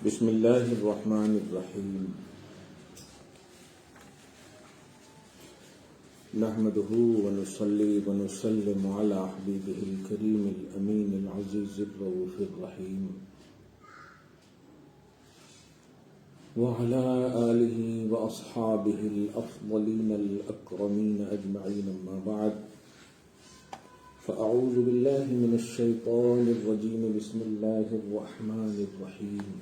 بسم اللہ الرحمن الرحیم نحمده ونصلي ونسلم على حبیبه الکریم الامین العزیز الرؤوف الرحیم وعلى آلہ واصحابہ الافضلین الاکرمین اجمعین اما بعد فاعوذ باللہ من الشیطان الرجیم بسم اللہ الرحمن الرحیم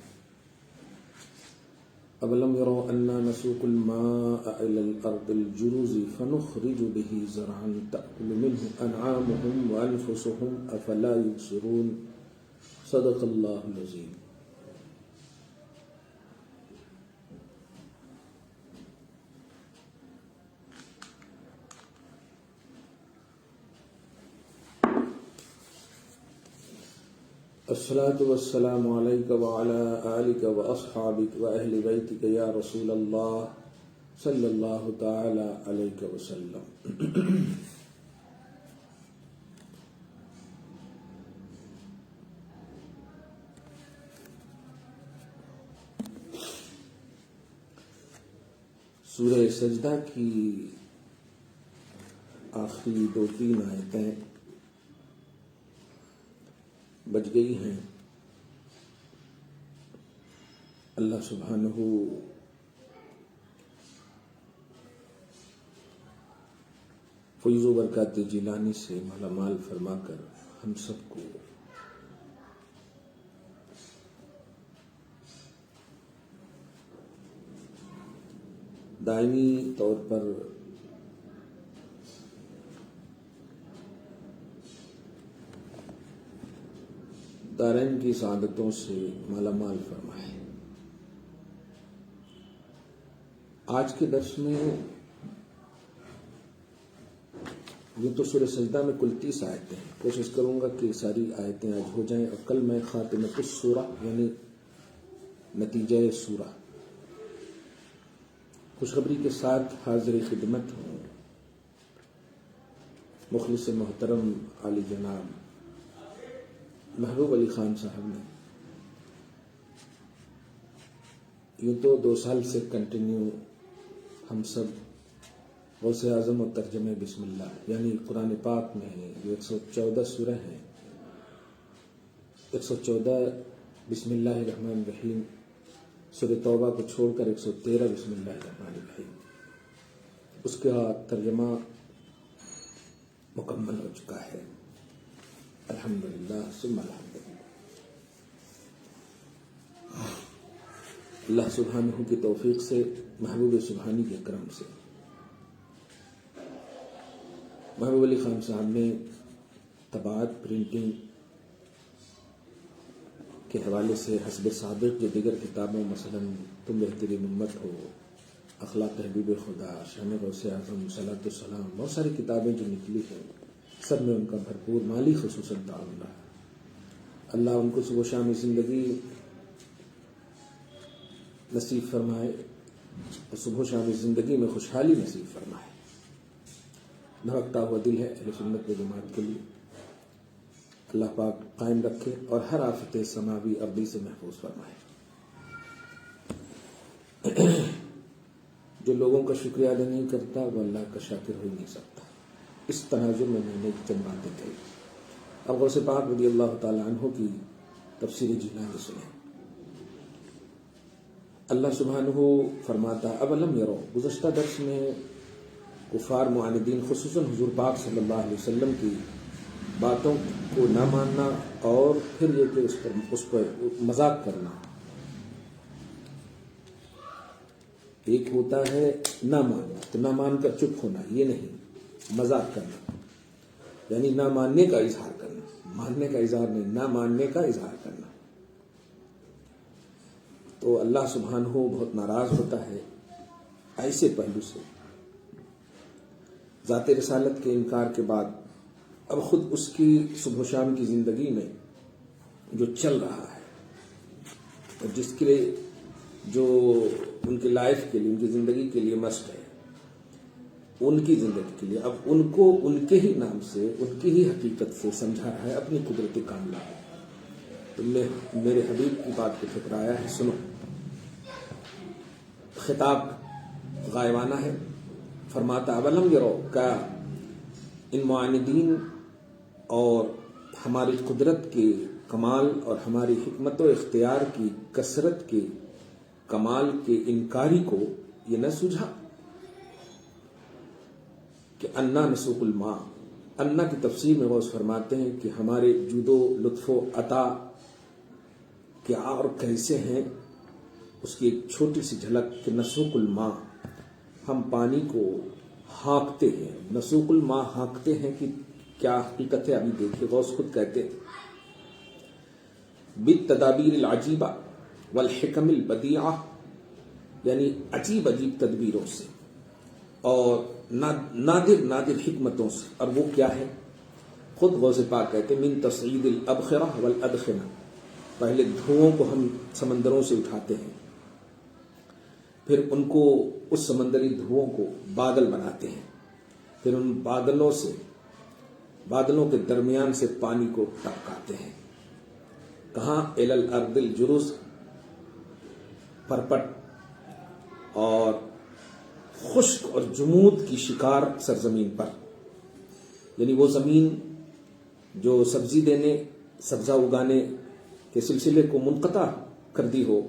أَوَلَمْ يَرَوْا أَنَّا نَسُوقُ الْمَاءَ إِلَى الْأَرْضِ الْجُرُزِ فَنُخْرِجُ بِهِ زَرْعًا تَأْكُلُ مِنْهُ أَنْعَامُهُمْ وَأَنْفُسُهُمْ أَفَلَا يُبْصِرُونَ صدق اللہ العظیم۔ الصلاة والسلام علیک وعلى آلک واصحابک واہل بیتک یا رسول اللہ صلی اللہ تعالی علیہ وسلم۔ سورہ سجدہ کی آخری 2-3 آیتیں بچ گئی ہیں۔ اللہ سبحانہ فیض و برکات جیلانی سے مالا مال فرما کر ہم سب کو دائمی طور پر دارین کی سعادتوں سے مالا مال فرمائے۔ آج کے درس میں یہ تو سورہ سجدہ میں کل 30 آیتیں ہیں، کوشش کروں گا کہ ساری آیتیں آج ہو جائیں، اور کل میں خاتمۃ السورہ یعنی نتیجہ سورہ خوشخبری کے ساتھ حاضر خدمت ہوں۔ مخلص محترم عالی جناب محبوب علی خان صاحب نے یوں تو 2 سال سے کنٹینیو ہم سب غوث اعظم اور ترجمہ بسم اللہ یعنی قرآن پاک میں ہیں جو 114 سورہ ہیں، 114 بسم اللہ الرحمن الرحیم، سورہ توبہ کو چھوڑ کر 113 بسم اللہ الرحمن الرحیم، اس کا ترجمہ مکمل ہو چکا ہے، الحمدللہ ثم الحمدللہ۔ اللہ سبحانہ کی توفیق سے، محبوب سبحانی کے کرم سے، محبوب علی خان صاحب نے طباعت پرنٹنگ کے حوالے سے حسب سابق جو دیگر کتابوں مثلا تم بہترین امت ہو، اخلاق حبیب خدا، شان غوث اعظم، صلاۃ السلام، بہت ساری کتابیں جو نکلی ہیں، سب میں ان کا بھرپور مالی خصوصاً تعاون رہا۔ اللہ ان کو صبح و شام زندگی نصیب فرمائے اور صبح و شام زندگی میں خوشحالی نصیب فرمائے۔ دھڑکتا ہوا دل ہے اہل سنت و جماعت کے لیے، اللہ پاک قائم رکھے اور ہر آفت سماوی ارضی سے محفوظ فرمائے۔ جو لوگوں کا شکریہ ادا نہیں کرتا وہ اللہ کا شاکر ہو نہیں سکتا۔ اس تناظر میں نے چند باتیں کہی۔ اب غوث پاک رضی اللہ تعالی عنہ کی تفسیر جیلانی سنیں۔ اللہ سبحانہ فرماتا اولم یرو، گزشتہ درس میں کفار معاندین خصوصاً حضور پاک صلی اللہ علیہ وسلم کی باتوں کو نہ ماننا اور پھر یہ کہ اس پر مذاق کرنا، ایک ہوتا ہے نہ ماننا تو نہ مان کر چپ ہونا، یہ نہیں، مذاق کرنا یعنی نہ ماننے کا اظہار کرنا، ماننے کا اظہار نہیں، نہ ماننے کا اظہار کرنا۔ تو اللہ سبحانہ بہت ناراض ہوتا ہے ایسے پہلو سے۔ ذات رسالت کے انکار کے بعد اب خود اس کی صبح و شام کی زندگی میں جو چل رہا ہے اور جس کے لیے جو ان کی لائف کے لیے، ان کی زندگی کے لیے مسٹ ہے، ان کی زندگی کے لیے اب ان کو ان کے ہی نام سے، ان کی ہی حقیقت سے سمجھا رہا ہے اپنی قدرت کاملہ۔ تم نے میرے حبیب کی بات کو ٹھکرایا ہے، سنو۔ خطاب غائبانہ ہے، فرماتا اولم یرو، کا ان معاندین اور ہماری قدرت کے کمال اور ہماری حکمت و اختیار کی کثرت کے کمال کے انکاری کو یہ نہ سوجھا کہ انا نسوق الماء، انا کی تفسیر میں غوث فرماتے ہیں کہ ہمارے جود و لطف و عطا کیا اور کیسے ہیں، اس کی ایک چھوٹی سی جھلک کہ نسوق الماء، ہم پانی کو ہانکتے ہیں۔ نسوق الماء ہانکتے ہیں کہ کیا حقیقت ہے، ابھی دیکھیے غوث خود کہتے ہیں بالتدابیر العجیبہ والحکم البدیعہ، یعنی عجیب عجیب تدبیروں سے اور نادر نادر حکمتوں سے۔ اور وہ کیا ہے؟ خود غوث پاک کہتے ہیں من تصعید الابخرہ والادخنہ، پہلے دھوؤں کو ہم سمندروں سے اٹھاتے ہیں، پھر ان کو اس سمندری دھوؤں کو بادل بناتے ہیں، پھر ان بادلوں کے درمیان سے پانی کو ٹپکاتے ہیں۔ کہاں؟ الی الارض الجرز، پرپٹ اور خشک اور جمود کی شکار سرزمین پر، یعنی وہ زمین جو سبزی دینے، سبزہ اگانے کے سلسلے کو منقطع کر دی ہو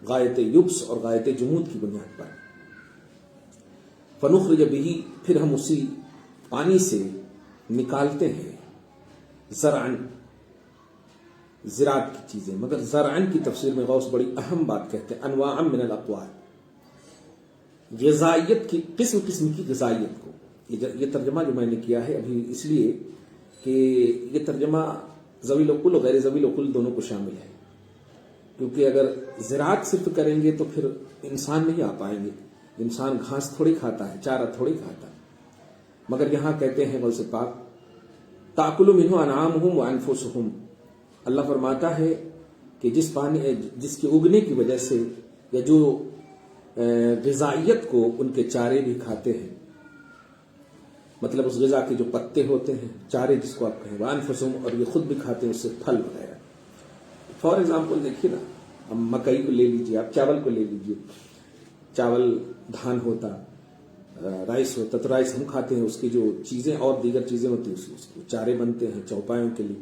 غایت یبس اور غایت جمود کی بنیاد پر۔ فنخرج بہ، پھر ہم اسی پانی سے نکالتے ہیں زرعن، زراعت کی چیزیں، مگر زرعن کی تفسیر میں غوث بڑی اہم بات کہتے ہیں، انواعا من الاقوات، غذائیت کی قسم قسم کی غذائیت کو۔ یہ ترجمہ جو میں نے کیا ہے ابھی اس لیے کہ یہ ترجمہ ذوی العقول و غیر ذوی العقول دونوں کو شامل ہے، کیونکہ اگر زراعت صرف کریں گے تو پھر انسان نہیں آ پائیں گے، انسان گھاس تھوڑی کھاتا ہے، چارہ تھوڑی کھاتا ہے، مگر یہاں کہتے ہیں غوث پاک تاکل منہ انعامہم وانفسہم، اللہ فرماتا ہے کہ جس کے اگنے کی وجہ سے یا جو غذائیت کو ان کے چارے بھی کھاتے ہیں، مطلب اس غذا کے جو پتے ہوتے ہیں، چارے جس کو آپ کہیں، وانفسہم، اور یہ خود بھی کھاتے ہیں اس سے پھل وغیرہ۔ فار ایگزامپل دیکھیے نا، ہم مکئی کو لے لیجیے، آپ چاول کو لے لیجیے، چاول دھان ہوتا، رائس ہوتا، تو رائس ہم کھاتے ہیں، اس کی جو چیزیں اور دیگر چیزیں ہوتی ہیں اس کو چارے بنتے ہیں چوپایوں کے لیے۔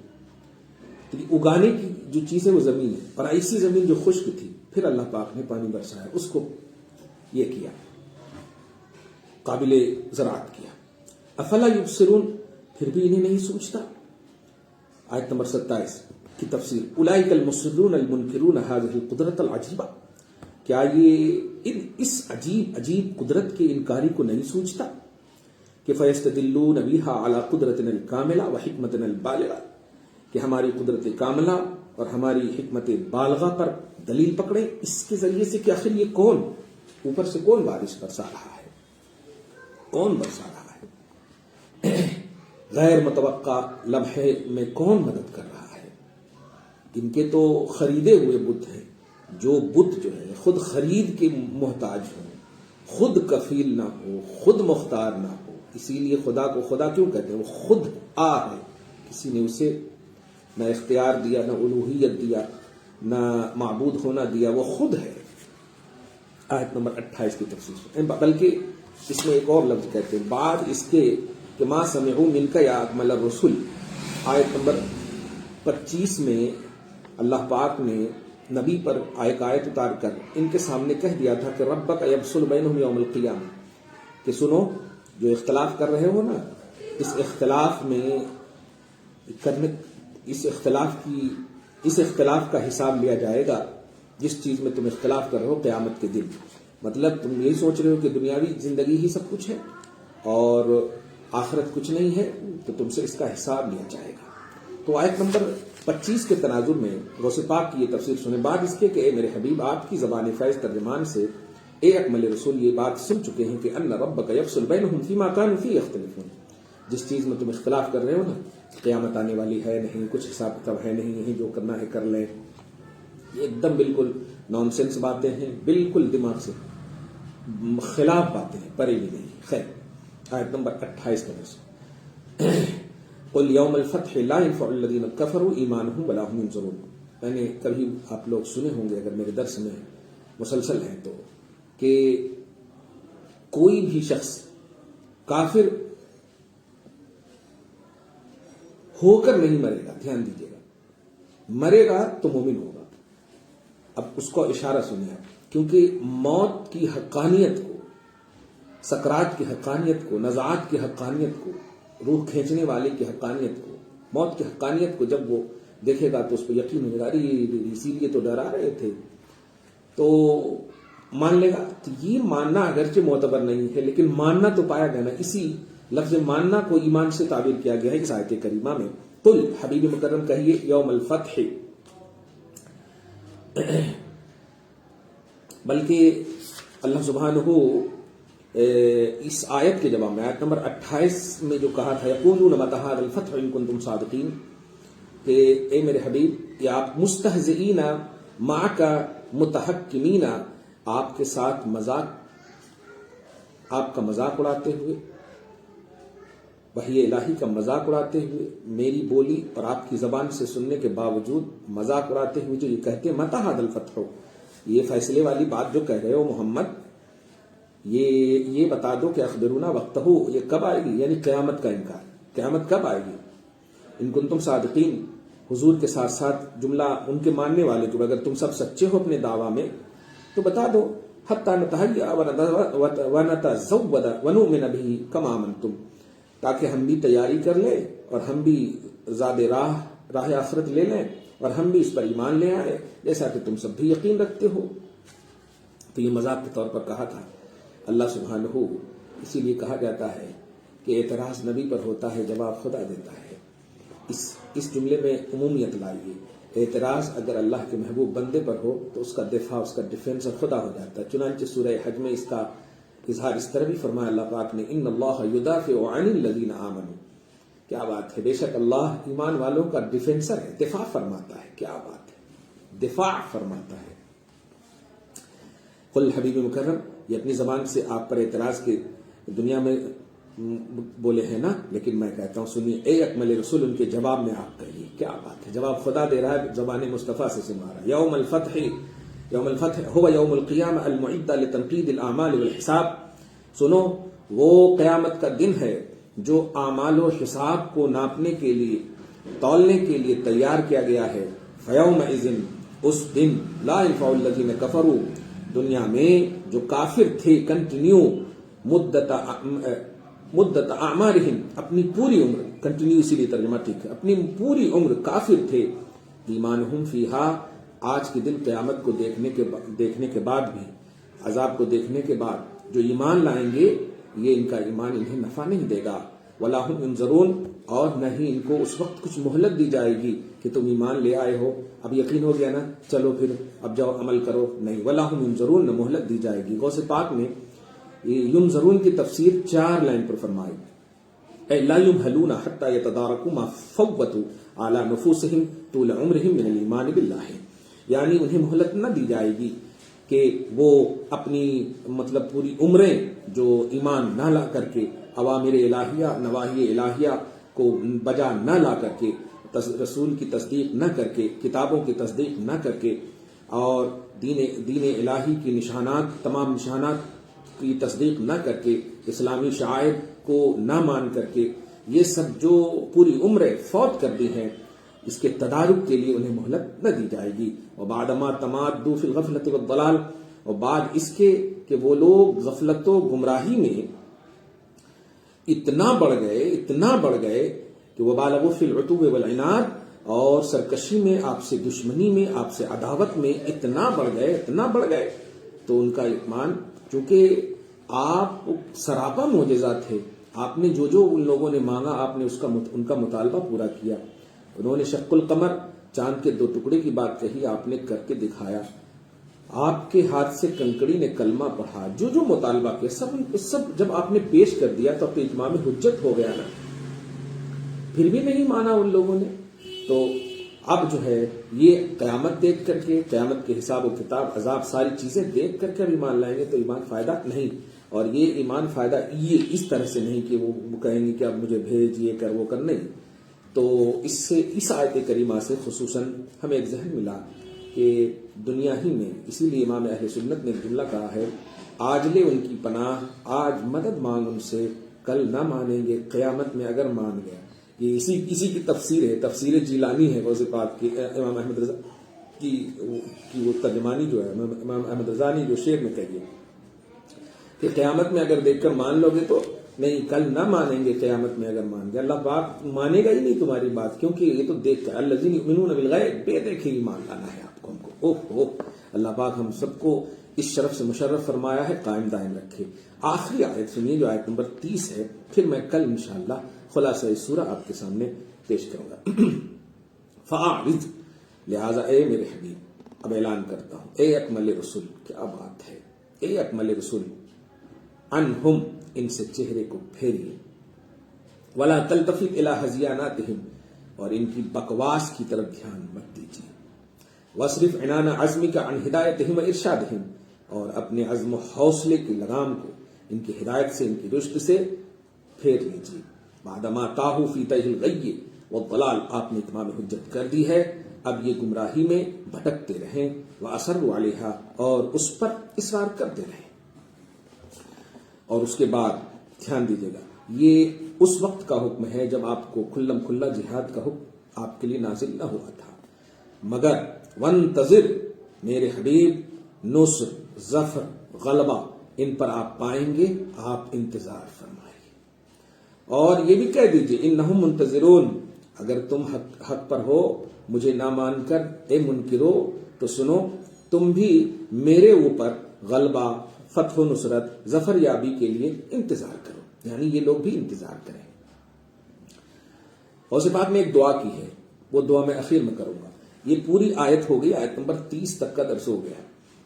تو اگانے کی جو چیز ہے وہ زمین ہے، اور ایسی زمین جو خشک تھی، پھر اللہ پاک نے پانی برسایا، اس کو یہ کیا، قابل زراعت کیا۔ افلا یبصرون، پھر بھی انہیں نہیں سوچتا۔ آیت نمبر 27 کی تفسیر، اولئک المصرون المنکرون هذه القدرۃ العجیبہ، کیا یہ اس عجیب عجیب قدرت کے انکاری کو نہیں سوچتا کہ فیستدلون بها علی قدرتنا الکاملہ وحکمتنا البالغہ، کہ ہماری قدرت کاملہ اور ہماری حکمت بالغہ پر دلیل پکڑے اس کے ذریعے سے کہ آخر یہ کون، اوپر سے کون بارش برسا رہا ہے، کون برسا رہا ہے، غیر متوقع لمحے میں کون مدد کر رہا ہے۔ ان کے تو خریدے ہوئے بت ہیں، جو بت جو ہے خود خرید کے محتاج ہو، خود کفیل نہ ہو، خود مختار نہ ہو، اسی لیے خدا کو خدا کیوں کہتے ہیں؟ وہ خود ہے، کسی نے اسے نہ اختیار دیا، نہ الوہیت دیا، نہ معبود ہونا دیا، وہ خود ہے۔ آیت نمبر 28 کی تفسیر، بلکہ اس میں ایک اور لفظ کہتے ہیں بعد اس کے کہ ما سمعوا منک یا اکمل الرسل، آیت نمبر 25 میں اللہ پاک نے نبی پر ایک آیت اتار کر ان کے سامنے کہہ دیا تھا کہ ربک یفصل بینہم یوم القیامہ، کہ سنو جو اختلاف کر رہے ہو نا، اس اختلاف کا حساب لیا جائے گا، جس چیز میں تم اختلاف کر رہے ہو قیامت کے دن۔ مطلب تم یہی سوچ رہے ہو کہ دنیاوی زندگی ہی سب کچھ ہے اور آخرت کچھ نہیں ہے، تو تم سے اس کا حساب لیا جائے گا۔ تو آیت نمبر 25 کے تناظر میں غوث پاک کی یہ تفسیر سنیں، بعد اس کے کہ اے میرے حبیب آپ کی زبان فیض ترجمان سے اے اکمل رسول یہ بات سن چکے ہیں کہ ان ربک یفصل بینہم فیما کانوا فیہ یختلفون، جس چیز میں تم اختلاف کر رہے ہو نا، قیامت آنے والی ہے نہیں، کچھ حساب کتاب ہے نہیں، یہی جو کرنا ہے کر لیں، یہ ایک دم بالکل نان سینس باتیں ہیں، بالکل دماغ سے خلاف باتیں ہیں، پرے بھی نہیں۔ خیر، آیت نمبر 28 کا نص، قل یوم الفتح لا ينفع الذین کفروا ایمانہم ولا هم ينظرون، میں نے کبھی آپ لوگ سنے ہوں گے اگر میرے درس میں مسلسل ہیں تو، کہ کوئی بھی شخص کافر ہو کر نہیں مرے گا، دھیان دیجیے گا، مرے گا تو مومن ہوگا۔ اب اس کو اشارہ سنیں آپ، کیونکہ موت کی حقانیت کو، سکرات کی حقانیت کو، نزعات کی حقانیت کو، روح کھینچنے والے کی حقانیت کو، موت کی حقانیت کو جب وہ دیکھے گا تو اس کو یقین ہو گا، اسی لیے تو ڈرا رہے تھے، تو مان لے گا۔ تو یہ ماننا اگرچہ معتبر نہیں ہے لیکن ماننا تو پایا گیا نا۔ اسی لفظ ماننا کو ایمان سے تعبیر کیا گیا ہے اس آیت کریمہ میں۔ قل، حبیب مکرم کہیے، یوم الفتح، بلکہ اللہ سبحانہ اس آیت کے جواب میں آیت نمبر 28 میں جو کہا تھا، یقولون متی ھذا الفتح ان کنتم صادقین، کہ اے میرے حبیب، یہ آپ مستہزئین معک متحکمین، آپ کے ساتھ مذاق، آپ کا مذاق اڑاتے ہوئے، وحی الہی کا مذاق اڑاتے ہوئے، میری بولی اور آپ کی زبان سے سننے کے باوجود مذاق اڑاتے ہوئے جو یہ کہتے ہیں متی ھذا الفتح، یہ فیصلے والی بات جو کہہ رہے ہو محمد، یہ بتا دو کہ اخبرونا وقتہ، یہ کب آئے گی، یعنی قیامت کا انکار، قیامت کب آئے گی، ان کنتم صادقین، حضور کے ساتھ ساتھ جملہ ان کے ماننے والے کو، اگر تم سب سچے ہو اپنے دعویٰ میں تو بتا دو، حتی نتہیأ ونتزود ونؤمن بہ کما آمنتم، تاکہ ہم بھی تیاری کر لیں اور ہم بھی زاد راہ آخرت لے لیں اور ہم بھی اس پر ایمان لے آئے جیسا کہ تم سب بھی یقین رکھتے ہو۔ تو یہ مذاق کے طور پر کہا تھا اللہ سبحانہ، اسی لیے کہا جاتا ہے کہ اعتراض نبی پر ہوتا ہے، جواب خدا دیتا ہے۔ اس جملے میں عمومیت لائیے، اعتراض اگر اللہ کے محبوب بندے پر ہو تو اس کا دفاع، اس کا ڈیفینس خدا ہو جاتا ہے۔ چنانچہ سورہ حج میں اس کا اظہار اس طرح بھی فرمایا اللہ پاک نے، ان اللہ یدافع عن الذین آمنوا، کیا بات ہے، بے شک اللہ ایمان والوں کا ڈیفینسر ہے، دفاع فرماتا ہے، کیا بات ہے، دفاع فرماتا ہے۔ قل، حبیب مکرم، یہ اپنی زبان سے آپ پر اعتراض کے دنیا میں بولے ہیں نا، لیکن میں کہتا ہوں سنیے، اے اکمل رسول، ان کے جواب میں آپ کہیے، کیا بات ہے، جواب خدا دے رہا ہے زبان مصطفیٰ سے سنا رہا ہے۔ یوم الفتح هو یوم القیامہ المعد لتنقید الاعمال والحساب، سنو، وہ قیامت کا دن ہے جو اعمال و حساب کو ناپنے کے لیے، تولنے کے لیے تیار کیا گیا ہے۔ فیومئذ، اس دن، لا ينفع الذین کفروا، دنیا میں جو کافر تھے، کنٹینیو مدت اعمارہم، اپنی پوری عمر، کنٹینیو اسی لیے ترجمہ ٹھیک ہے، اپنی پوری عمر کافر تھے، ایمانہم فیہا، آج کے دن قیامت کو دیکھنے کے بعد بھی، عذاب کو دیکھنے کے بعد جو ایمان لائیں گے، یہ ان کا ایمان انہیں نفع نہیں دے گا۔ ولا ہم ینظرون، اور نہ ہی ان کو اس وقت کچھ مہلت دی جائے گی کہ تم ایمان لے آئے ہو، اب یقین ہو گیا نا، چلو پھر اب جاؤ عمل کرو، نہیں، ولا ہم ینظرون، نہ مہلت دی جائے گی۔ غوث پاک نے ینظرون کی تفسیر 4 لائن پر فرمائی، اے لا یمہلون حتی یتدارکوا ما فوتوا علی نفوسہم طول عمرہم من الایمان باللہ، یعنی انہیں مہلت نہ دی جائے گی کہ وہ اپنی پوری عمریں جو ایمان نہ لا کر کے، اوامر الہیہ نواہی الہیہ کو بجا نہ لا کر کے، رسول کی تصدیق نہ کر کے، کتابوں کی تصدیق نہ کر کے، اور دین الہی کی نشانات، تمام نشانات کی تصدیق نہ کر کے، اسلامی شعائر کو نہ مان کر کے، یہ سب جو پوری عمریں فوت کر دی ہیں، اس کے تدارک کے لیے انہیں مہلت نہ دی جائے گی۔ وبعد ما تمادوا فی الغفلۃ والضلال، اور بعد اس کے کہ وہ لوگ غفلت و گمراہی میں اتنا بڑھ گئے کہ وبالغوا فی العتو والعناد، اور سرکشی میں، آپ سے دشمنی میں، آپ سے عداوت میں اتنا بڑھ گئے تو ان کا ایمان، چونکہ آپ سراپا معجزہ تھے، آپ نے جو ان لوگوں نے مانگا، آپ نے ان کا مطالبہ پورا کیا۔ انہوں نے شق القمر، چاند کے 2 ٹکڑے کی بات کہی، آپ نے کر کے دکھایا، آپ کے ہاتھ سے کنکڑی نے کلمہ پڑھا، جو مطالبہ کیا، سب جب آپ نے پیش کر دیا تو اپنے اتمام حجت ہو گیا نا، پھر بھی نہیں مانا ان لوگوں نے۔ تو اب جو ہے یہ قیامت دیکھ کر کے، قیامت کے حساب و کتاب، عذاب، ساری چیزیں دیکھ کر کے اب ایمان لائیں گے تو ایمان فائدہ نہیں، اور یہ ایمان فائدہ یہ اس طرح سے نہیں کہ وہ کہیں گے کہ اب مجھے بھیج، یہ کر وہ کر، نہیں، تو اس آیت کریمہ سے خصوصاً ہمیں ایک ذہن ملا کہ دنیا ہی میں، اسی لیے امام اہل سنت نے جملہ کہا ہے، آج لے ان کی پناہ، آج مدد مانگ ان سے، کل نہ مانیں گے قیامت میں اگر مان گیا۔ یہ اسی کی تفسیر ہے، تفسیر جیلانی ہے غوث پاک کی، امام احمد رضا کی وہ ترجمانی جو ہے، امام احمد رضا نے جو شعر میں کہی ہے کہ قیامت میں اگر دیکھ کر مان لو گے تو نہیں، کل نہ مانیں گے قیامت میں اگر مان گے۔ اللہ پاک مانے گا ہی نہیں تمہاری بات، کیونکہ یہ تو دیکھ کر الذین یؤمنون بالغیب، بے دیکھے ایمان لانا ہے آپ کو، ہم کو۔ اوہ اللہ پاک ہم سب کو اس شرف سے مشرف فرمایا ہے، قائم دائم رکھے۔ آخری آیت سنیے جو آیت نمبر 30 ہے، پھر میں کل انشاءاللہ خلاصہ سورہ آپ کے سامنے پیش کروں گا۔ فَأَعْرِضْ، لہذا اے میرے حبیب، اب اعلان کرتا ہوں، اے اکمل رسول، کیا بات ہے، اے اکمل رسول، عنہم، ان سے چہرے کو پھیریے، ولا تلتفت الی ہذیاناتہم، اور ان کی بکواس کی طرف دھیان مت دیجیے، واصرف عنان عزمک عن ہدایتہم وارشادہم، اور اپنے عزم و حوصلے کی لگام کو ان کی ہدایت سے، ان کی رشد سے پھیر لیجیے۔ بعدما تاہوا فی تیہ الغی والضلال، آپ نے اتمام حجت کر دی ہے، اب یہ گمراہی میں بھٹکتے رہیں، واصروا علیہا، اور اس پر اصرار کرتے رہیں۔ اور اس کے بعد دھیان دیجیے گا، یہ اس وقت کا حکم ہے جب آپ کو کھلم کھلا جہاد کا حکم آپ کے لیے نازل نہ ہوا تھا، مگر وانتظر، میرے حبیب، نصر، ظفر، غلبہ ان پر آپ پائیں گے، آپ انتظار فرمائیے۔ اور یہ بھی کہہ دیجئے انہم منتظرون، اگر تم حق پر ہو، مجھے نہ مان کر اے منکرو، تو سنو، تم بھی میرے اوپر غلبہ، فتح و نصرت، ظفر یابی کے لیے انتظار کرو، یعنی یہ لوگ بھی انتظار کریں۔ غوث پاک نے ایک دعا کی ہے، وہ دعا میں اخیر میں کروں گا۔ یہ پوری آیت ہو گئی، آیت نمبر 30 تک کا درس ہو گیا۔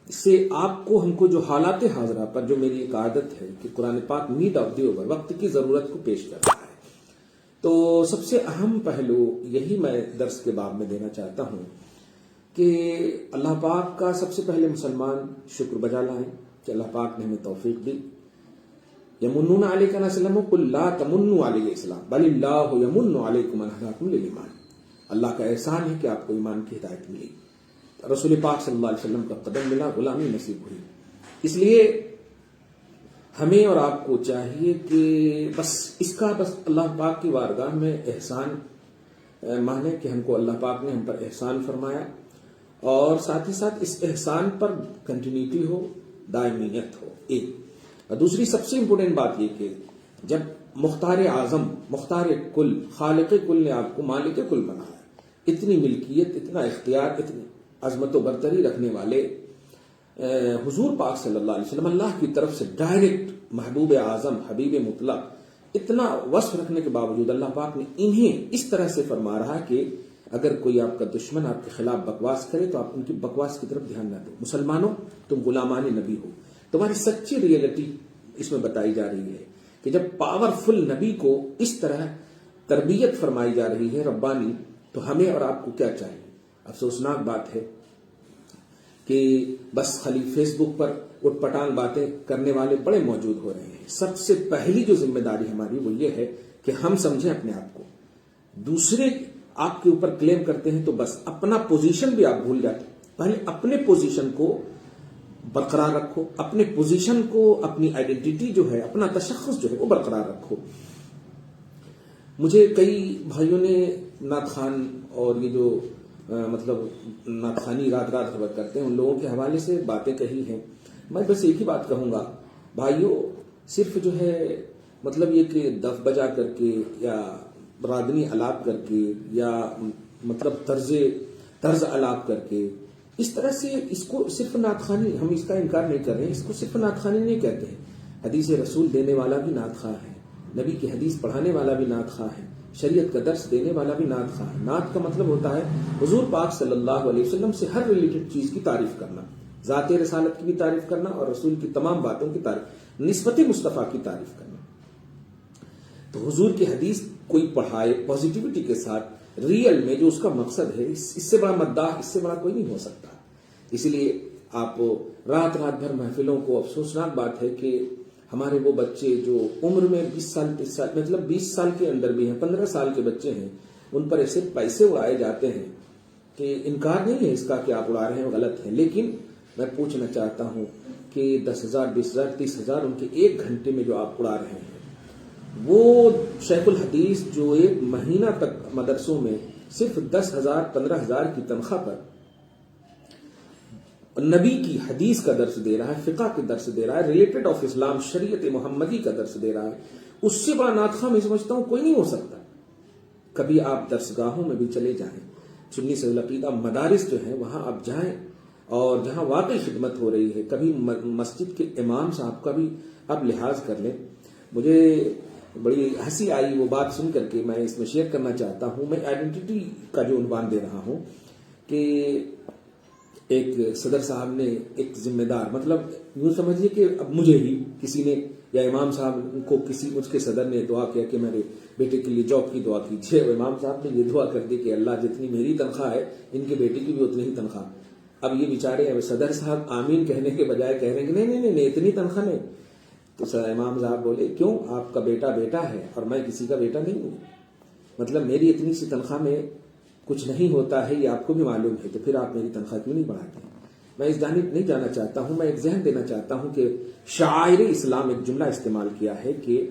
اس سے آپ کو، ہم کو جو حالات حاضرہ پر، جو میری ایک عادت ہے کہ قرآن پاک نیڈ آف دی اوور، وقت کی ضرورت کو پیش کرتا ہے، تو سب سے اہم پہلو یہی میں درس کے باب میں دینا چاہتا ہوں کہ اللہ پاک کا سب سے پہلے مسلمان شکر بجا لائیں کہ اللہ پاک نے ہمیں توفیق دی۔ یمنون علیک ان اسلموا قل لا تمنوا علی الاسلام بل اللہ یمن علیکم ان ہداکم للایمان، اللہ کا احسان ہے کہ آپ کو ایمان کی ہدایت ملی، رسول پاک صلی اللہ علیہ وسلم کا قدم ملا، غلامی نصیب ہوئی۔ اس لیے ہمیں اور آپ کو چاہیے کہ بس اللہ پاک کی بارگاہ میں احسان مانے کہ ہم کو اللہ پاک نے ہم پر احسان فرمایا، اور ساتھ ہی ساتھ اس احسان پر کنٹینیوٹی ہو، دائمیت ہو۔ ایک اور دوسری سب سے امپورٹنٹ بات یہ کہ جب مختار اعظم، مختار کل، خالق کل نے آپ کو مالک کل بنایا، اتنی ملکیت، اتنا اختیار، اتنی عظمت و برتری رکھنے والے حضور پاک صلی اللہ علیہ وسلم، اللہ کی طرف سے ڈائریکٹ محبوب اعظم، حبیب مطلق، اتنا وصف رکھنے کے باوجود اللہ پاک نے انہیں اس طرح سے فرما رہا کہ اگر کوئی آپ کا دشمن آپ کے خلاف بکواس کرے تو آپ ان کی بکواس کی طرف دھیان نہ دو۔ مسلمانوں، تم غلامان نبی ہو، تمہاری سچی ریئلٹی اس میں بتائی جا رہی ہے کہ جب پاورفل نبی کو اس طرح تربیت فرمائی جا رہی ہے ربانی، تو ہمیں اور آپ کو کیا چاہیے؟ افسوسناک بات ہے کہ بس خالی فیس بک پر اٹھ پٹانگ باتیں کرنے والے بڑے موجود ہو رہے ہیں۔ سب سے پہلی جو ذمہ داری ہماری وہ یہ ہے کہ ہم سمجھیں اپنے آپ کو۔ دوسرے آپ کے اوپر کلیم کرتے ہیں تو بس اپنا پوزیشن بھی آپ بھول جاتے ہیں۔ پہلے اپنے پوزیشن کو برقرار رکھو، اپنے پوزیشن کو، اپنی آئیڈینٹی جو ہے، اپنا تشخص جو ہے وہ برقرار رکھو۔ مجھے کئی بھائیوں نے نعت خوان اور یہ جو نعت خوانی رات رات خبر کرتے ہیں، ان لوگوں کے حوالے سے باتیں کہی ہیں۔ میں بس ایک ہی بات کہوں گا، بھائیوں، صرف جو ہے یہ کہ دف بجا کر کے یا راگنی الاپ کر کے یا طرز الاپ کر کے اس طرح سے اس کو صرف نعت خوانی، ہم اس کا انکار نہیں کر رہے ہیں، اس کو صرف نعت خوانی نہیں کہتے ہیں۔ حدیث رسول دینے والا بھی نعت خواہ ہے، نبی کی حدیث پڑھانے والا بھی نعت خواہ ہے، شریعت کا درس دینے والا بھی نعت خواہ ہے۔ نعت کا مطلب ہوتا ہے حضور پاک صلی اللہ علیہ وسلم سے ہر ریلیٹڈ چیز کی تعریف کرنا، ذات رسالت کی بھی تعریف کرنا اور رسول کی تمام باتوں کی تعریف، نسبت مصطفیٰ کی تعریف کرنا۔ تو حضور کی حدیث کوئی پڑھائے پازیٹیوٹی کے ساتھ، ریئل میں جو اس کا مقصد ہے، اس سے بڑا مداح، اس سے بڑا کوئی نہیں ہو سکتا۔ اس لیے آپ رات رات بھر محفلوں کو، افسوسناک بات ہے کہ ہمارے وہ بچے جو عمر میں 20 سال 30 سال 20 سال کے اندر بھی ہیں، 15 سال کے بچے ہیں، ان پر ایسے پیسے اڑائے جاتے ہیں کہ انکار نہیں ہے اس کا کہ آپ اڑا رہے ہیں غلط ہے، لیکن میں پوچھنا چاہتا ہوں کہ 10,000 20,000 30,000 ان کے ایک گھنٹے میں جو آپ اڑا رہے ہیں، وہ شیخ الحدیث جو ایک مہینہ تک مدرسوں میں صرف 10,000 15,000 کی تنخواہ پر نبی کی حدیث کا درس دے رہا ہے، فقہ کے درس دے رہا ہے، ریلیٹڈ آف اسلام شریعت محمدی کا درس دے رہا ہے، اس سے بڑا ناطخواہ میں سمجھتا ہوں کوئی نہیں ہو سکتا۔ کبھی آپ درسگاہوں میں بھی چلے جائیں، سنی سے العقیدہ مدارس جو ہیں وہاں آپ جائیں اور جہاں واقعی خدمت ہو رہی ہے، کبھی مسجد کے امام صاحب کا بھی آپ لحاظ کر لیں۔ مجھے بڑی ہنسی آئی وہ بات سن کر کے، میں اس میں شیئر کرنا چاہتا ہوں۔ میں آئیڈینٹی کا جو عنوان دے رہا ہوں کہ ایک صدر صاحب نے ایک ذمہ دار، مطلب یوں سمجھیے کہ اب مجھے ہی کسی نے یا امام صاحب کو کسی اس کے صدر نے دعا کیا کہ میرے بیٹے کے لیے جاب کی دعا کیجیے، اور امام صاحب نے یہ دعا کر دی کہ اللہ جتنی میری تنخواہ ہے ان کے بیٹے کی بھی اتنی ہی تنخواہ۔ اب یہ بیچارے صدر صاحب آمین کہنے کے بجائے کہہ رہے ہیں کہ نہیں اتنی تنخواہ نہیں۔ تو امام صاحب بولے کیوں؟ آپ کا بیٹا بیٹا ہے اور میں کسی کا بیٹا نہیں ہوں، مطلب میری اتنی سی تنخواہ میں کچھ نہیں ہوتا ہے، یہ آپ کو بھی معلوم ہے، تو پھر آپ میری تنخواہ کیوں نہیں بڑھاتے؟ میں اس جانب نہیں جانا چاہتا ہوں، میں ایک ذہن دینا چاہتا ہوں کہ شعائر اسلام ایک جملہ استعمال کیا ہے کہ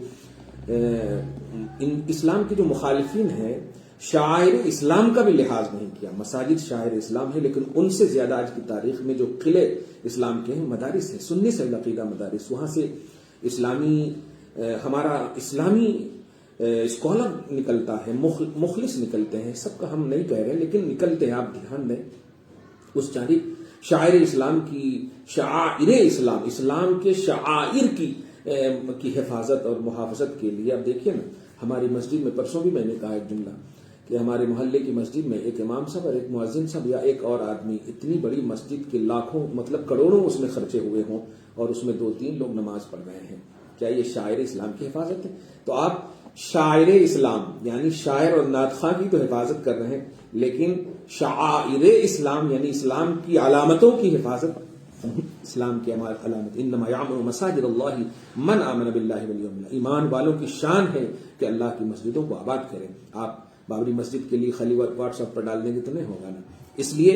اسلام کے جو مخالفین ہیں شعائر اسلام کا بھی لحاظ نہیں کیا۔ مساجد شعائر اسلام ہے، لیکن ان سے زیادہ آج کی تاریخ میں جو قلعے اسلام کے ہیں مدارس ہیں، سنی سے العقیدہ مدارس، وہاں سے ہمارا اسلامی اسکالر نکلتا ہے، مخلص نکلتے ہیں، سب کا ہم نہیں کہہ رہے لیکن نکلتے ہیں، آپ دھیان دیں اس جانب۔ شاعر اسلام کی شعائر اسلام کے شعائر کی حفاظت اور محافظت کے لیے اب دیکھیے نا، ہماری مسجد میں پرسوں بھی میں نے کہا ایک جملہ کہ ہمارے محلے کی مسجد میں ایک امام صاحب اور ایک مؤذن صاحب یا ایک اور آدمی، اتنی بڑی مسجد کے لاکھوں مطلب کروڑوں اس میں خرچے ہوئے ہوں اور اس میں 2-3 لوگ نماز پڑھ رہے ہیں، کیا یہ شاعر اسلام کی حفاظت ہے؟ تو آپ شاعر اسلام یعنی شاعر اور ناطخواں کی تو حفاظت کر رہے ہیں، لیکن شعائر اسلام یعنی اسلام کی علامتوں کی حفاظت، اسلام کی علامت انما یعمر مساجد اللہ من آمن باللہ والیوم الاخر، ایمان والوں کی شان ہے کہ اللہ کی مسجدوں کو آباد کریں۔ آپ بابری مسجد کے لیے خالی واٹس ایپ پر ڈال دیں گے تو نہیں ہوگا نا۔ اس لیے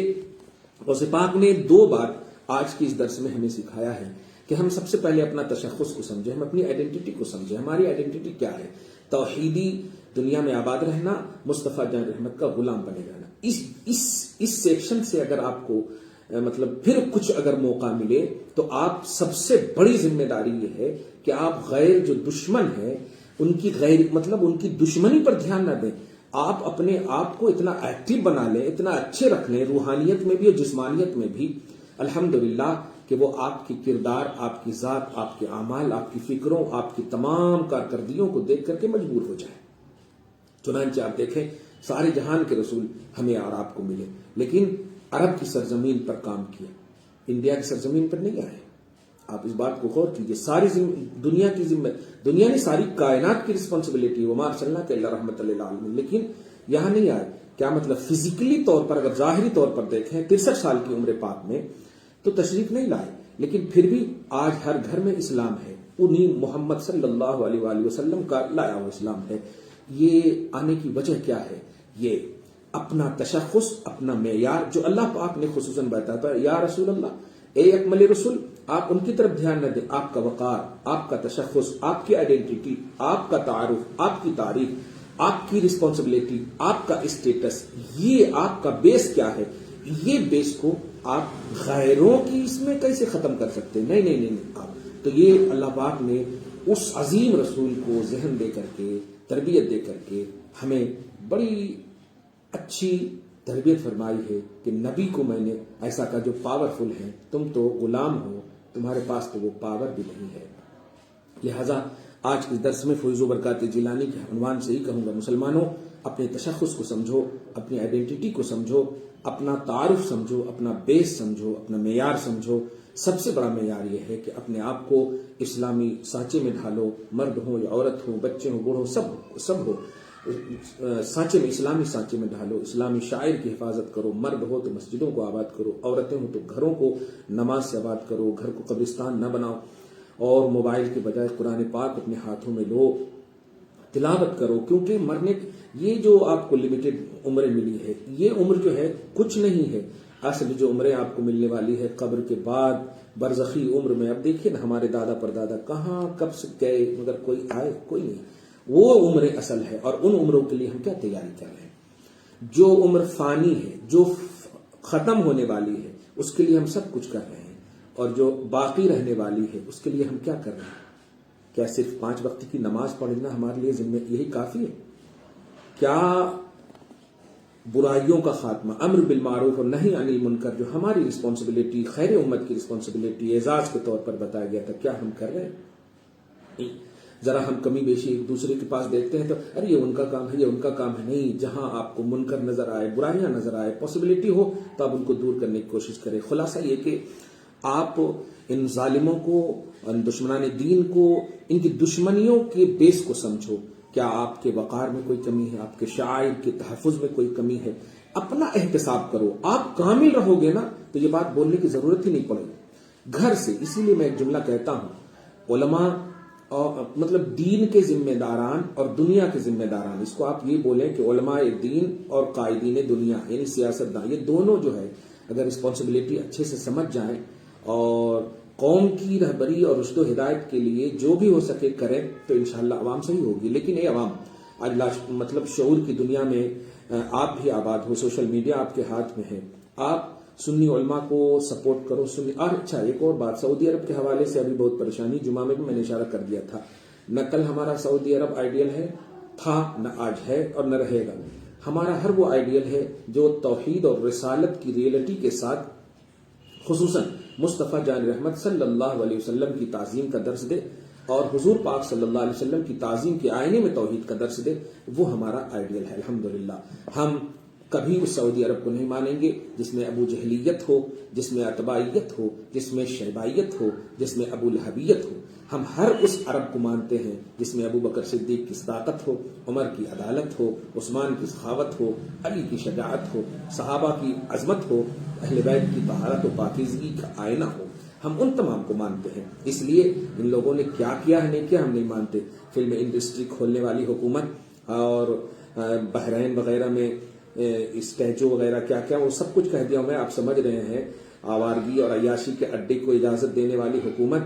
غوث پاک نے 2 بات آج کی اس درس میں ہمیں سکھایا ہے کہ ہم سب سے پہلے اپنا تشخص کو سمجھیں، ہم اپنی آئیڈینٹی کو سمجھیں۔ ہماری آئیڈینٹی کیا ہے؟ توحیدی دنیا میں آباد رہنا، مصطفیٰ جان رحمت کا غلام بنے رہنا۔ اس سیکشن سے اگر آپ کو مطلب پھر کچھ اگر موقع ملے تو آپ سب سے بڑی ذمہ داری یہ ہے کہ آپ غیر جو دشمن ہیں ان کی دشمنی پر دھیان نہ دیں، آپ اپنے آپ کو اتنا ایکٹیو بنا لیں، اتنا اچھے رکھ لیں روحانیت میں بھی اور جسمانیت میں بھی، الحمدللہ کہ وہ آپ کی کردار، آپ کی ذات، آپ کے اعمال، آپ کی فکروں، آپ کی تمام کارکردگیوں کو دیکھ کر کے مجبور ہو جائے۔ چنانچہ آپ دیکھیں سارے جہان کے رسول ہمیں اور آپ کو ملے، لیکن عرب کی سرزمین پر کام کیا، انڈیا کی سرزمین پر نہیں آئے۔ آپ اس بات کو غور کیجئے، ساری دنیا کی ذمہ، دنیا نے ساری کائنات کی رسپانسبلٹی، وما ارسلناک الا رحمۃ للعالمین، لیکن یہاں نہیں آئے۔ کیا مطلب؟ فزیکلی طور پر اگر ظاہری طور پر دیکھیں 63 سال کی عمر پاک میں تو تشریف نہیں لائے، لیکن پھر بھی آج ہر گھر میں اسلام ہے، انہیں محمد صلی اللہ علیہ وآلہ وسلم کا لایا ہوا اسلام ہے۔ یہ آنے کی وجہ کیا ہے؟ یہ اپنا تشخص، اپنا معیار جو اللہ پاک نے خصوصاً بتایا ہے، یا رسول اللہ، اے اکمل رسول، آپ ان کی طرف دھیان نہ دیں، آپ کا وقار، آپ کا تشخص، آپ کی آئیڈینٹی، آپ کا تعارف، آپ کی تعریف، آپ کی رسپانسبلٹی، آپ کا اسٹیٹس، یہ آپ کا بیس کیا ہے؟ یہ بیس کو آپ غیروں کی اس میں کیسے ختم کر سکتے ہیں؟ نہیں آپ تو یہ اللہ پاک نے اس عظیم رسول کو ذہن دے کر کے، تربیت دے کر کے ہمیں بڑی اچھی تربیت فرمائی ہے کہ نبی کو میں نے ایسا کہا جو پاورفل ہے، تم تو غلام ہو، تمہارے پاس تو وہ پاور بھی نہیں ہے۔ لہذا آج کے درس میں فیض و برکات جیلانی کے عنوان سے ہی کہوں گا، مسلمانوں اپنے تشخص کو سمجھو، اپنی آئیڈینٹی کو سمجھو، اپنا تعارف سمجھو، اپنا بیس سمجھو، اپنا معیار سمجھو۔ سب سے بڑا معیار یہ ہے کہ اپنے آپ کو اسلامی سانچے میں ڈھالو، مرد ہو یا عورت ہو، بچے ہو، بوڑھو، سب ہو، سانچے میں، اسلامی سانچے میں ڈھالو، اسلامی شاعر کی حفاظت کرو، مرد ہو تو مسجدوں کو آباد کرو، عورتیں ہو تو گھروں کو نماز سے آباد کرو، گھر کو قبرستان نہ بناؤ، اور موبائل کے بجائے قرآن پاک اپنے ہاتھوں میں لو، تلاوت کرو، کیونکہ مرنے یہ جو آپ کو لمیٹڈ عمریں ملی ہے، یہ عمر جو ہے کچھ نہیں ہے. اصل جو عمریں آپ کو ملنے والی ہے قبر کے بعد برزخی عمر میں. اب دیکھیے نا ہمارے دادا پردادا کہاں کب سے گئے مگر کوئی آئے کوئی نہیں. وہ عمریں اصل ہے اور ان عمروں کے لیے ہم کیا تیاری کر رہے ہیں. جو عمر فانی ہے، جو ختم ہونے والی ہے، اس کے لیے ہم سب کچھ کر رہے ہیں، اور جو باقی رہنے والی ہے اس کے لیے ہم کیا کر رہے ہیں. کیا صرف 5 وقت کی نماز پڑھنا ہمارے لیے ذمہ یہی کافی ہے؟ کیا برائیوں کا خاتمہ، امر بالمعروف اور نہی عن المنکر جو ہماری رسپانسبلٹی، خیر امت کی رسپانسبلٹی اعزاز کے طور پر بتایا گیا تھا، کیا ہم کر رہے ہیں؟ ذرا ہم کمی بیشی ایک دوسرے کے پاس دیکھتے ہیں تو ارے یہ ان کا کام ہے، یہ ان کا کام ہے. نہیں، جہاں آپ کو منکر نظر آئے، برائیاں نظر آئے، پاسبلٹی ہو تو آپ ان کو دور کرنے کی کوشش کریں. خلاصہ یہ کہ آپ ان ظالموں کو، ان دشمنان دین کو، ان کی دشمنیوں کے بیس کو سمجھو. کیا آپ کے وقار میں کوئی کمی ہے؟ آپ کے شعائر کے تحفظ میں کوئی کمی ہے؟ اپنا احتساب کرو. آپ کامل رہو گے نا تو یہ بات بولنے کی ضرورت ہی نہیں پڑے گی گھر سے. اسی لیے میں ایک جملہ کہتا ہوں، علماء اور مطلب دین کے ذمہ داران اور دنیا کے ذمہ داران، اس کو آپ یہ بولیں کہ علماء دین اور قائدین دنیا یعنی سیاستدان، یہ دونوں جو ہے اگر رسپانسبلٹی اچھے سے سمجھ جائیں اور قوم کی رہبری اور رشد و ہدایت کے لیے جو بھی ہو سکے کریں تو انشاءاللہ عوام صحیح ہوگی. لیکن اے عوام، آج مطلب شعور کی دنیا میں آپ بھی آباد ہو، سوشل میڈیا آپ کے ہاتھ میں ہے، آپ سنی علماء کو سپورٹ کرو. سنی اور اچھا ایک اور بات، سعودی عرب کے حوالے سے ابھی بہت پریشانی، جمعہ میں بھی میں نے اشارہ کر دیا تھا. نہ کل ہمارا سعودی عرب آئیڈیل ہے تھا، نہ آج ہے اور نہ رہے گا. ہمارا ہر وہ آئیڈیل ہے جو توحید اور رسالت کی ریئلٹی کے ساتھ خصوصاً مصطفیٰ جان رحمت صلی اللہ علیہ وسلم کی تعظیم کا درس دے اور حضور پاک صلی اللہ علیہ وسلم کی تعظیم کے آئینے میں توحید کا درس دے. وہ ہمارا آئیڈیل ہے. الحمدللہ ہم کبھی اس سعودی عرب کو نہیں مانیں گے جس میں ابو جہلیت ہو، جس میں اتباعیت ہو، جس میں شیبائیت ہو، جس میں ابو لہبیت ہو. ہم ہر اس عرب کو مانتے ہیں جس میں ابو بکر صدیق کی صداقت ہو، عمر کی عدالت ہو، عثمان کی سخاوت ہو، علی کی شجاعت ہو، صحابہ کی عظمت ہو، اہل بیت کی طہارت و پاکیزگی کا آئینہ ہو. ہم ان تمام کو مانتے ہیں. اس لیے ان لوگوں نے کیا کیا ہے نہیں کیا ہم نہیں مانتے. فلم انڈسٹری کھولنے والی حکومت اور بحرین وغیرہ میں اسٹیچو وغیرہ کیا کیا وہ سب کچھ کہہ دیا میں، آپ سمجھ رہے ہیں. آوارگی اور عیاشی کے اڈے کو اجازت دینے والی حکومت،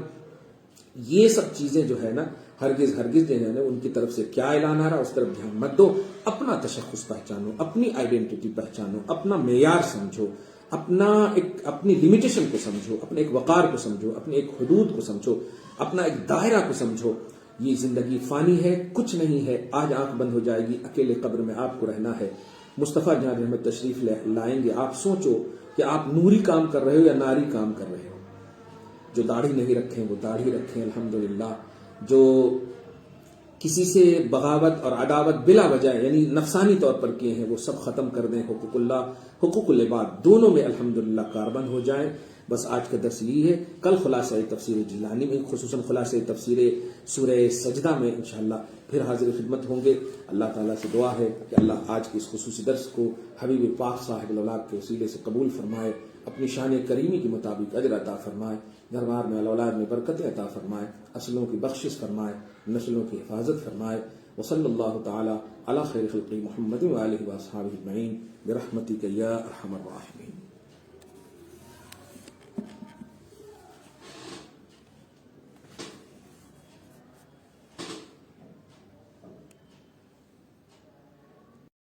یہ سب چیزیں جو ہے نا ہرگز جو ہے نا ان کی طرف سے کیا اعلان آ رہا اس طرف دھیان مت دو. اپنا تشخص پہچانو، اپنی آئیڈینٹی پہچانو، اپنا معیار سمجھو، اپنی لمیٹیشن کو سمجھو، اپنے ایک وقار کو سمجھو، اپنے ایک حدود کو سمجھو، اپنا ایک دائرہ کو سمجھو. یہ زندگی فانی ہے، کچھ نہیں ہے. آج آنکھ بند ہو جائے گی، اکیلے قبر میں آپ کو رہنا ہے. مصطفیٰ جان رحمت تشریف لائیں گے. آپ سوچو کہ آپ نوری کام کر رہے ہو یا ناری کام کر رہے ہو. جو داڑھی نہیں رکھیں وہ داڑھی رکھیں الحمدللہ. جو کسی سے بغاوت اور عداوت بلا وجہ یعنی نفسانی طور پر کیے ہیں وہ سب ختم کر دیں. حقوق اللہ، حقوق العباد دونوں میں الحمدللہ کاربند ہو جائیں. بس آج کا درس یہی ہے. کل خلاصہ تفسیر جیلانی میں، خصوصاً خلاصہ تفسیر سورہ سجدہ میں انشاءاللہ پھر حاضر خدمت ہوں گے. اللہ تعالیٰ سے دعا ہے کہ اللہ آج کے اس خصوصی درس کو حبیب پاک صاحب الاولاد کے وسیلے سے قبول فرمائے، اپنی شان کریمی کے مطابق اجر عطا فرمائے، دربار میں اولاد میں برکت عطا فرمائے، اصلوں کی بخشش فرمائے، نسلوں کی حفاظت فرمائے. وصلی اللہ تعالی علی خیر خلق محمد وآلہ واصحابہ اجمعین برحمتک یا ارحم الراحمین.